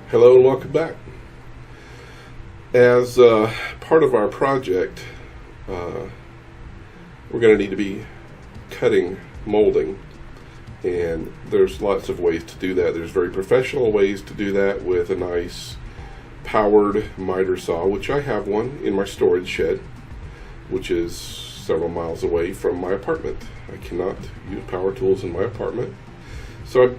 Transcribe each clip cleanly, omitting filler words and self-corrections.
Hello and welcome back. As part of our project, we're going to need to be cutting molding, and there's lots of ways to do that. There's very professional ways to do that with a nice powered miter saw, which I have one in my storage shed, which is several miles away from my apartment. I cannot use power tools in my apartment, so I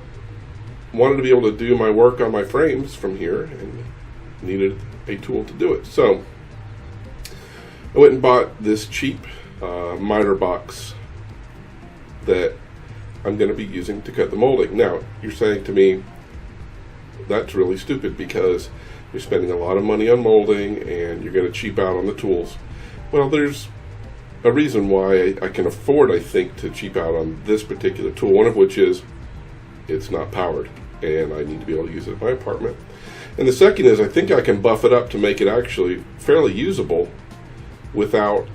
wanted to be able to do my work on my frames from here and needed a tool to do it. So I went and bought this cheap miter box that I'm going to be using to cut the molding. Now, you're saying to me, that's really stupid because you're spending a lot of money on molding and you're going to cheap out on the tools. Well, there's a reason why I can afford, I think, to cheap out on this particular tool, one of which is it's not powered, and I need to be able to use it in my apartment. And the second is I think I can buff it up to make it actually fairly usable without,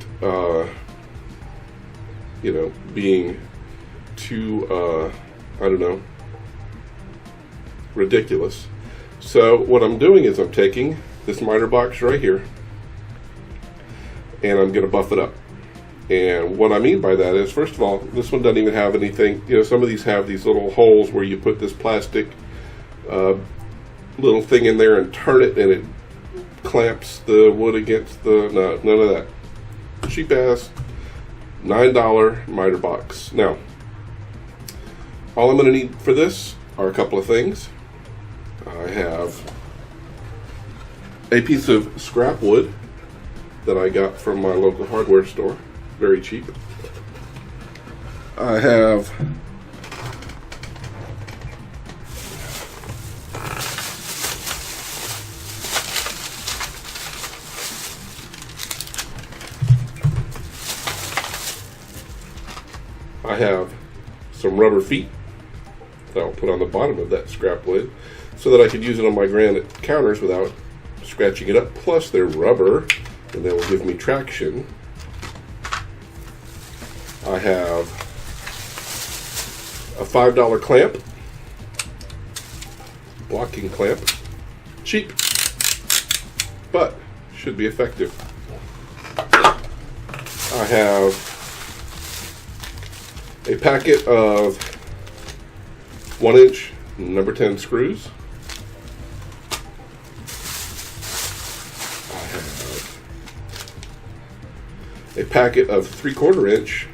being too, ridiculous. So what I'm doing is I'm taking this miter box right here, and I'm going to buff it up. And what I mean by that is, first of all, this one doesn't even have anything. Some of these have these little holes where you put this plastic little thing in there and turn it, and it clamps the wood against the, no, none of that. Cheap ass $9 miter box. Now, all I'm going to need for this are a couple of things. I have a piece of scrap wood that I got from my local hardware store. Very cheap. I have some rubber feet that I'll put on the bottom of that scrap wood so that I can use it on my granite counters without scratching it up. Plus they're rubber and they will give me traction. I have a $5 clamp, blocking clamp, cheap, but should be effective. I have a packet of 1-inch number 10 screws. I have a packet of 3/4 inch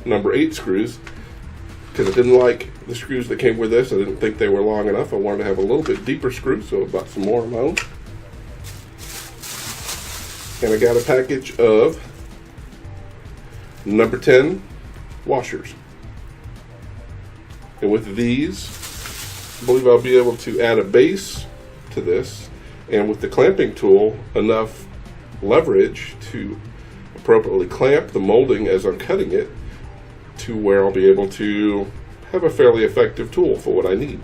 number 8 screws, because I didn't like the screws that came with this. I didn't think they were long enough. I wanted to have a little bit deeper screw, so I bought some more of my own. And I got a package of number 10 washers. And with these, I believe I'll be able to add a base to this, and with the clamping tool, enough leverage to appropriately clamp the molding as I'm cutting it, to where I'll be able to have a fairly effective tool for what I need.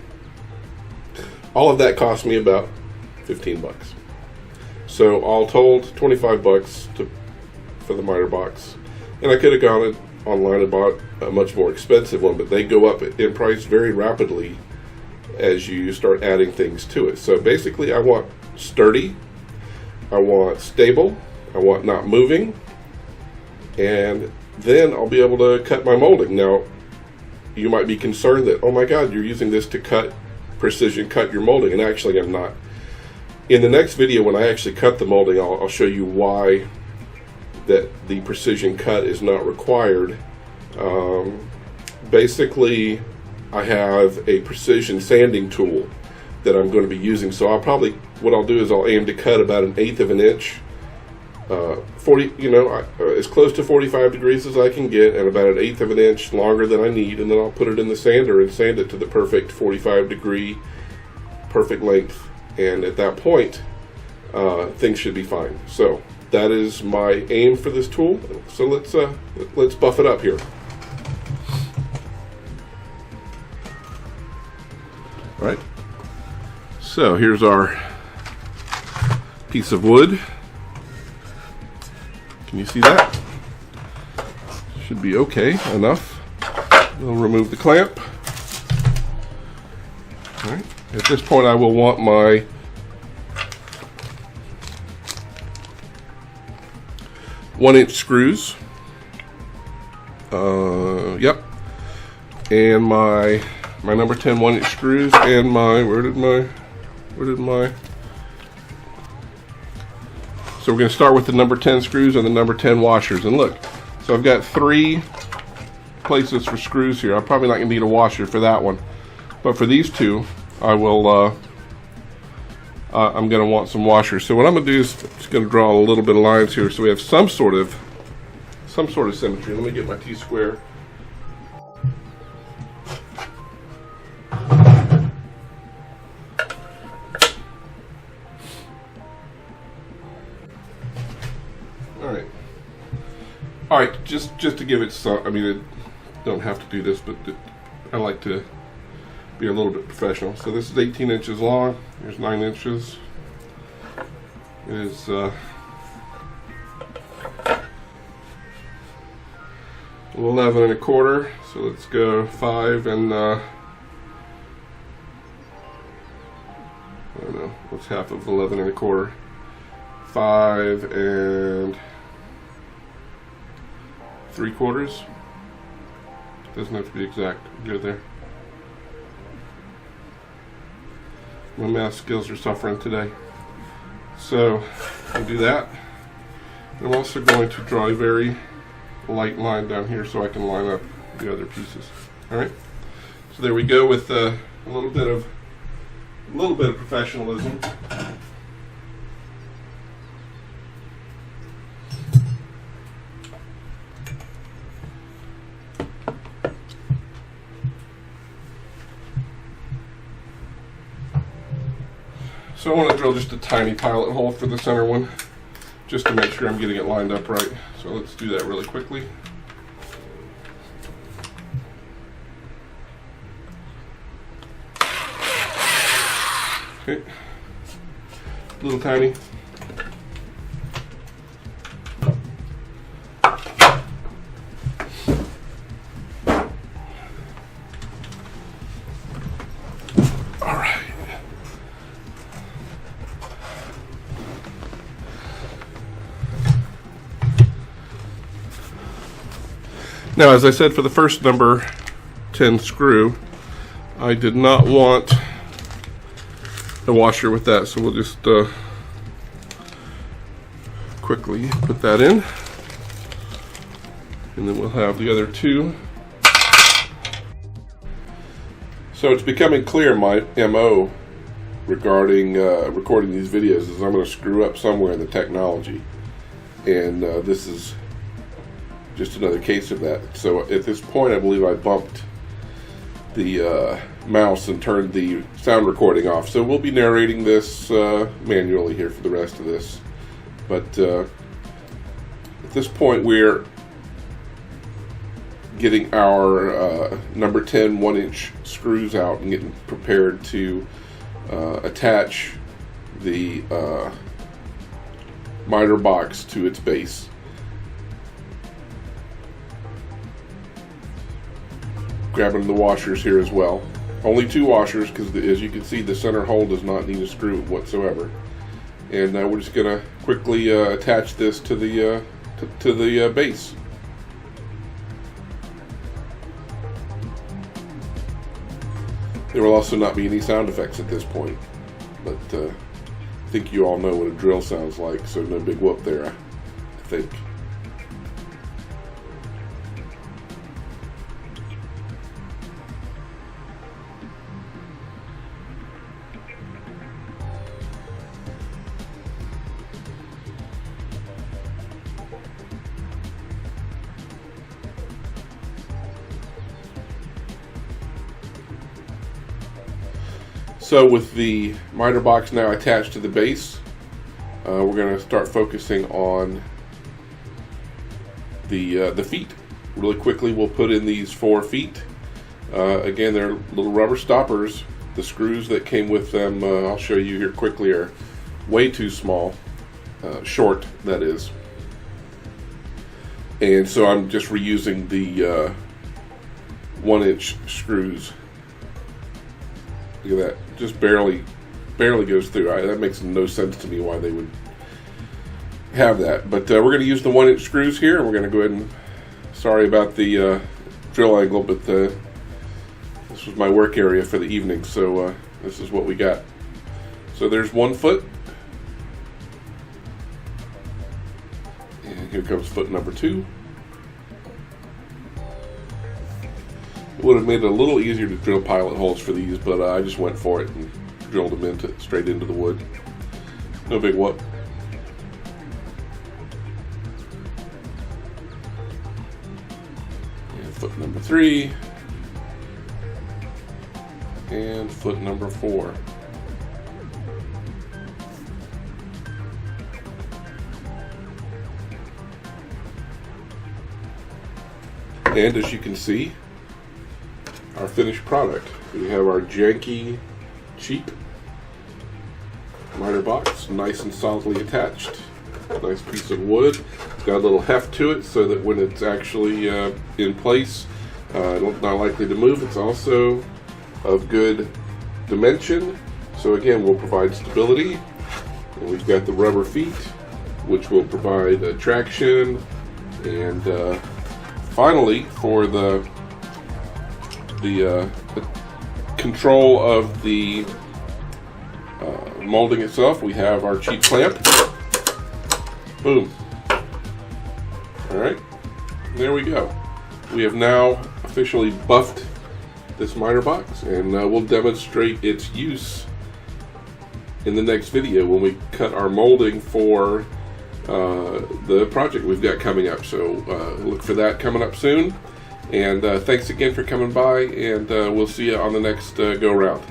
All of that cost me about 15 bucks. So all told, 25 bucks for the miter box. And I could have gone online and bought a much more expensive one, but they go up in price very rapidly as you start adding things to it. So basically I want sturdy, I want stable, I want not moving, and then I'll be able to cut my molding. Now, you might be concerned that, oh my God, you're using this to precision cut your molding, and actually I'm not. In the next video, when I actually cut the molding, I'll show you why that the precision cut is not required. Basically, I have a precision sanding tool that I'm going to be using, so what I'll do is I'll aim to cut about 1/8 of an inch, 40, as close to 45 degrees as I can get, and about 1/8 of an inch longer than I need, and then I'll put it in the sander and sand it to the perfect 45 degree, perfect length, and at that point, things should be fine. So that is my aim for this tool. So let's buff it up here. All right. So here's our piece of wood. Can you see that? Should be okay enough. We'll remove the clamp. All right. At this point, I will want my 1-inch screws. Yep. And my number 10 1-inch screws and my, where did my, so we're going to start with the number 10 screws and the number 10 washers. And look, so I've got 3 places for screws here. I'm probably not going to need a washer for that one, but for these 2 I will I'm going to want some washers. So what I'm going to do is just going to draw a little bit of lines here so we have some sort of symmetry. Let me get my T-square. All right, just to give it some, I mean, don't have to do this, but I like to be a little bit professional. So this is 18 inches long. Here's 9 inches. It is 11 and a quarter. So let's go 5 and I don't know, what's half of 11 and a quarter? 5 and 3/4. Doesn't have to be exact. Go there. My math skills are suffering today. So I'll do that. I'm also going to draw a very light line down here so I can line up the other pieces. All right. So there we go with a little bit of professionalism. So I want to drill just a tiny pilot hole for the center one, just to make sure I'm getting it lined up right. So let's do that really quickly. Okay, little tiny. Now, as I said, for the first number 10 screw, I did not want a washer with that, so we'll just quickly put that in, and then we'll have the other 2. So it's becoming clear my MO regarding recording these videos is I'm going to screw up somewhere in the technology, and this is just another case of that. So at this point, I believe I bumped the mouse and turned the sound recording off. So we'll be narrating this manually here for the rest of this. But at this point, we're getting our number 10 1-inch screws out and getting prepared to attach the miter box to its base. Grabbing the washers here as well. Only 2 washers because, as you can see, the center hole does not need a screw whatsoever. And we're just going to quickly attach this to the base. There will also not be any sound effects at this point, but I think you all know what a drill sounds like, so no big whoop there, I think. So with the miter box now attached to the base, we're going to start focusing on the feet. Really quickly, we'll put in these 4 feet. Again, they're little rubber stoppers. The screws that came with them, I'll show you here quickly, are way too small, short that is. And so I'm just reusing the 1-inch screws. Look at that, just barely goes through. That makes no sense to me why they would have that. But we're going to use the 1-inch screws here, and we're going to go ahead and, sorry about the drill angle, but this was my work area for the evening, so this is what we got. So there's 1 foot, and here comes foot number 2. It would have made it a little easier to drill pilot holes for these, but I just went for it and drilled them straight into the wood. No big whoop. And foot number 3. And foot number 4. And as you can see, our finished product. We have our Janky cheap miter box, nice and solidly attached. Nice piece of wood. It's got a little heft to it so that when it's actually in place, not likely to move. It's also of good dimension. So again, will provide stability. And we've got the rubber feet, which will provide traction. And finally, for the control of the molding itself, we have our cheap clamp. Boom. Alright, there we go. We have now officially buffed this miter box, and we'll demonstrate its use in the next video when we cut our molding for the project we've got coming up. So look for that coming up soon. And thanks again for coming by, and we'll see you on the next go round.